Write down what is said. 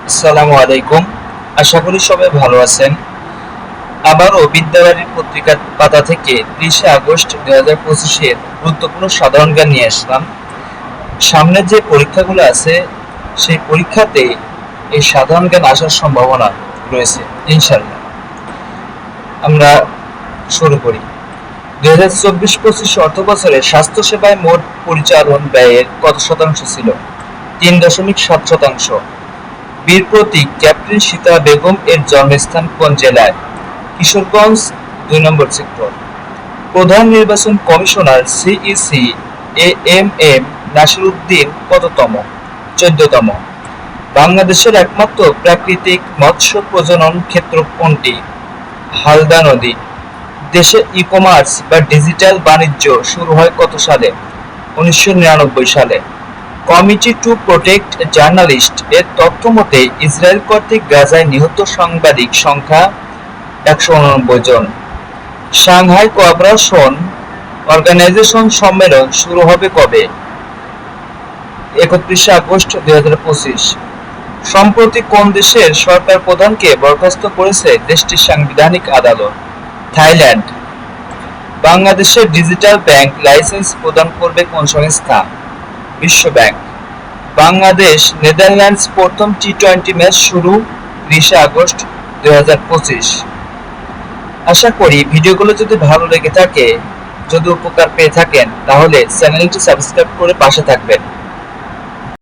আসসালামু আলাইকুম। আশা করি সবাই ভালো আছেন। আবারও বিদ্যাবাড়ির পত্রিকার পাতা থেকে ৩০ আগস্ট ২০২৫-এর গুরুত্বপূর্ণ সাধারণ জ্ঞান নিয়ে আসলাম। সামনের যে পরীক্ষাগুলো আছে সেই পরীক্ষাতে এই সাধারণ জ্ঞান আসার সম্ভাবনা রয়েছে ইনশাআল্লাহ। আমরা শুরু করি। ২০২৪-২৫ অর্থবছরে স্বাস্থ্যসেবায় মোট পরিচালন ব্যয়ের কত শতাংশ ছিল? ৩.৭%। বীর প্রতীক ক্যাপ্টেন সীতা বেগম এর জন্মস্থান কোন জেলায়? Kishoreganj, ২ number sector. প্রধান নির্বাচন commissioner CEC A M M Nasir Uddin কততম? ১৪তম। বাংলাদেশের একমাত্র প্রাকৃতিক মৎস্য প্রজনন ক্ষেত্র কোনটি? হালদা নদী। দেশে ই-কমার্স বা ডিজিটাল বাণিজ্য শুরু হয় কত সালে? ১৯৯৯ সালে। কমিটি টু প্রোটেক্ট জার্নালিস্ট এর তথ্য মতে ইসরায়েল কর্তৃক গাজায় নিহত সাংবাদিক সংখ্যা ১৮৯ জন। সাংহাই কোঅপারেশন অর্গানাইজেশন সম্মেলন শুরু হবে কবে? ৩১ আগস্ট ২০২৫। সম্প্রতি কোন দেশের সরকার প্রধানকে বরখাস্ত করেছে দেশটির সাংবিধানিক আদালত? থাইল্যান্ড। বাংলাদেশের ডিজিটাল ব্যাংক লাইসেন্স প্রদান করবে কোন সংস্থা? বিশ্ব ব্যাংক। বাংলাদেশ নেদারল্যান্ডস প্রথম টি-20 ম্যাচ শুরু ৩০ আগস্ট ২০২৫। আশা করি ভিডিওগুলো যদি ভালো লেগে থাকে, যদি উপকার পেয়ে থাকেন, তাহলে চ্যানেলটি সাবস্ক্রাইব করে পাশে থাকবেন।